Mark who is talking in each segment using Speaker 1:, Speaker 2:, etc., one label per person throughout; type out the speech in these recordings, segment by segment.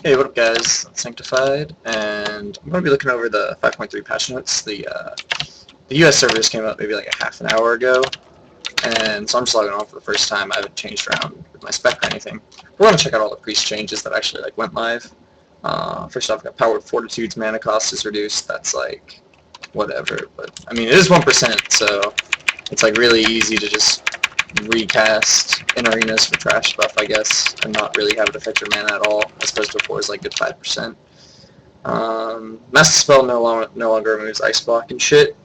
Speaker 1: Hey, what up guys, Unsanctified, and I'm going to be looking over the 5.3 patch notes. The US servers came out maybe like a half an hour ago, and so I'm just logging on for the first time. I haven't changed around with my spec or anything. We're going to check out all the priest changes that actually went live. First off, got Power Fortitude's mana cost is reduced. That's like, whatever, but I mean it is 1%, so it's like really easy to just recast in arenas for trash buff, I guess, and not really have it affect your mana at all, as opposed to before is like good 5%. Master Spell no longer removes Ice Block and shit,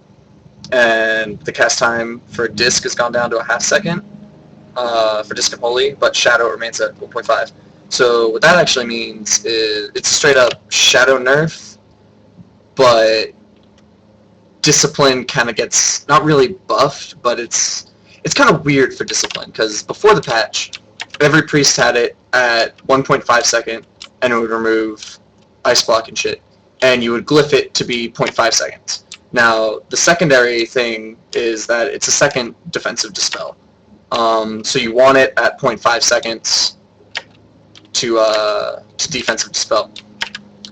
Speaker 1: and the cast time for Disc has gone down to a half second for Disc and Holy, but Shadow remains at 1.5. So what that actually means is it's a straight up Shadow nerf, but Discipline kind of gets not really buffed, but it's kind of weird for Discipline, because before the patch, every priest had it at 1.5 second, and it would remove Ice Block and shit, and you would glyph it to be 0.5 seconds. Now, the secondary thing is that it's a second defensive dispel. So you want it at 0.5 seconds to defensive dispel.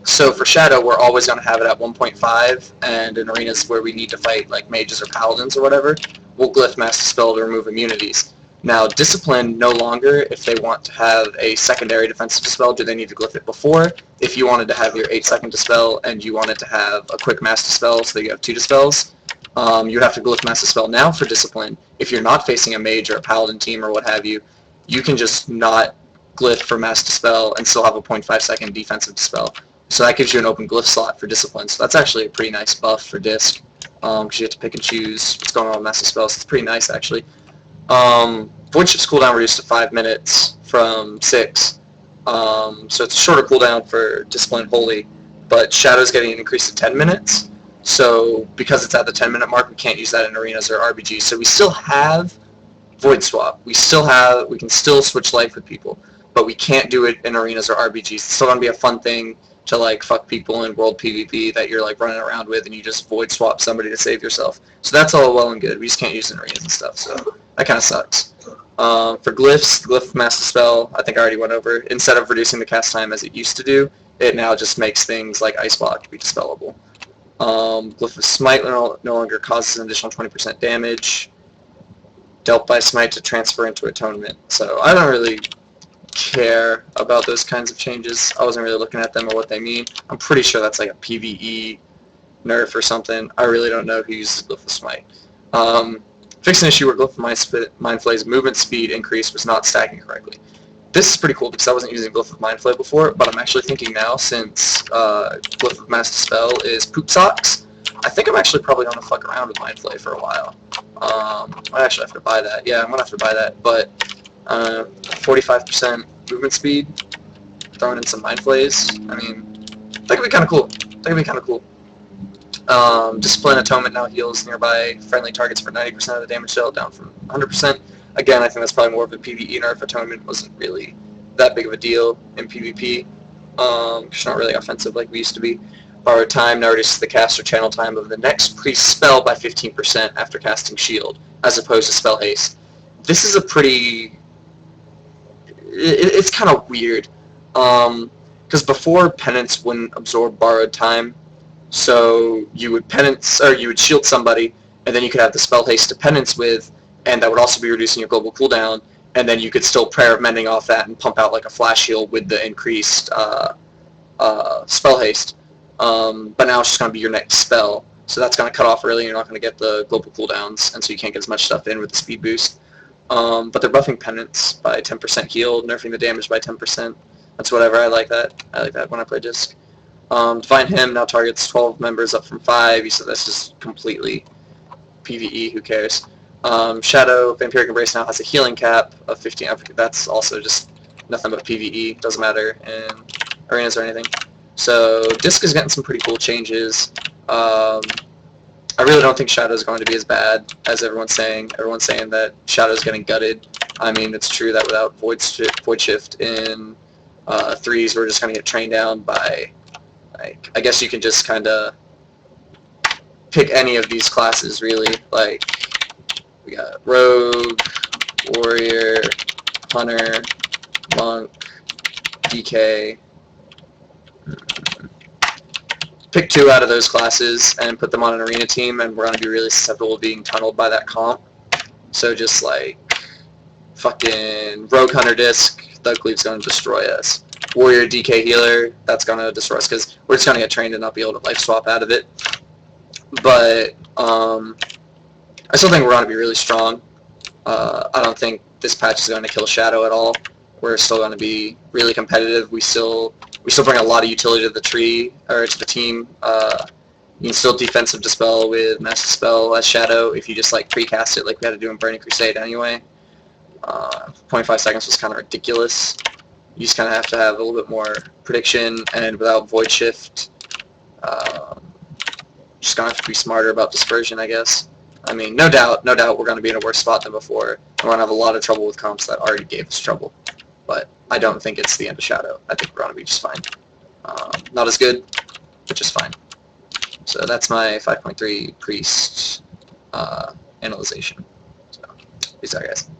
Speaker 1: So for Shadow, we're always going to have it at 1.5, and in arenas where we need to fight like mages or paladins or whatever, we'll glyph Master Spell to remove immunities. Now, Discipline, no longer, if they want to have a secondary defensive dispel, do they need to glyph it before? If you wanted to have your 8-second dispel and you wanted to have a quick Master Spell so that you have 2 dispels, you have to glyph Master Spell now for Discipline. If you're not facing a mage or a paladin team or what have you, you can just not glyph for Master Spell and still have a 0.5 second defensive dispel. So that gives you an open glyph slot for Discipline. So that's actually a pretty nice buff for Disc, because you have to pick and choose what's going on with Master Spells. It's pretty nice, actually. Void Shift's cooldown reduced to 5 minutes from 6. So it's a shorter cooldown for Discipline and Holy, but Shadow's getting an increase to 10 minutes. So because it's at the 10-minute mark, we can't use that in arenas or RBGs. So we still have Void Swap. We can still switch life with people, but we can't do it in arenas or RBGs. It's still going to be a fun thing to like fuck people in world PvP that you're like running around with, and you just void swap somebody to save yourself. So that's all well and good. We just can't use it in arenas and stuff, so that kind of sucks. For glyphs, Glyph Master Spell, I think I already went over. Instead of reducing the cast time as it used to do, it now just makes things like Ice Block be dispellable. Glyph of Smite no longer causes an additional 20% damage. Dealt by Smite to transfer into Atonement. So I don't really care about those kinds of changes. I wasn't really looking at them or what they mean. I'm pretty sure that's like a PvE nerf or something. I really don't know who uses Glyph of Smite. Fix an issue where Glyph of Mind Flay's movement speed increase was not stacking correctly. This is pretty cool because I wasn't using Glyph of Mind Flay before, but I'm actually thinking now, since Glyph of Master Spell is Poop Socks, I think I'm actually probably going to fuck around with Mind Flay for a while. I actually have to buy that. Yeah, I'm going to have to buy that, but 45% movement speed, throwing in some Mind Flays, I mean, that could be kind of cool. Discipline Atonement now heals nearby friendly targets for 90% of the damage dealt, down from 100%. Again, I think that's probably more of a PvE nerf. Atonement wasn't really that big of a deal in PvP, because it's not really offensive like we used to be. Borrowed time now reduces the cast or channel time of the next priest spell by 15% after casting Shield, as opposed to Spell Haste. This is a pretty... It's kind of weird, because before Penance wouldn't absorb borrowed time, so you would Penance, or you would shield somebody, and then you could have the Spell Haste to Penance with, and that would also be reducing your global cooldown, and then you could still Prayer of Mending off that and pump out like a flash heal with the increased Spell Haste. But now it's just going to be your next spell, so that's going to cut off early, and you're not going to get the global cooldowns, and so you can't get as much stuff in with the speed boost. But they're buffing Penance by 10% heal, nerfing the damage by 10%. That's whatever, I like that. I like that when I play Disc. Divine Hymn now targets 12 members up from 5, so that's just completely PvE, who cares. Shadow, Vampiric Embrace now has a healing cap of 15, that's also just nothing but PvE, doesn't matter in arenas or anything. So Disc is getting some pretty cool changes. I really don't think Shadow's going to be as bad as everyone's saying. Everyone's saying that Shadow's getting gutted. I mean, it's true that without Void Shift in 3s, we're just going to get trained down by, like, I guess you can just kind of pick any of these classes, really. Like, we got Rogue, Warrior, Hunter, Monk, DK, Pick 2 out of those classes and put them on an arena team, and we're going to be really susceptible to being tunneled by that comp. So just like fucking Rogue Hunter Disc, Thug Cleave's going to destroy us. Warrior DK Healer, that's going to destroy us because we're just going to get trained and not be able to life swap out of it. But I still think we're going to be really strong. I don't think this patch is going to kill Shadow at all. We're still going to be really competitive. We still bring a lot of utility to the tree or to the team. You can still defensive dispel with Mass Dispel as Shadow if you just like precast it like we had to do in Burning Crusade anyway. 0.5 seconds was kind of ridiculous. You just kind of have to have a little bit more prediction, and without Void Shift, just gonna have to be smarter about dispersion, I guess. I mean, no doubt, we're going to be in a worse spot than before. We're going to have a lot of trouble with comps that already gave us trouble. But I don't think it's the end of Shadow. I think we're going to be just fine. Not as good, but just fine. So that's my 5.3 Priest analyzation. So, peace out, guys.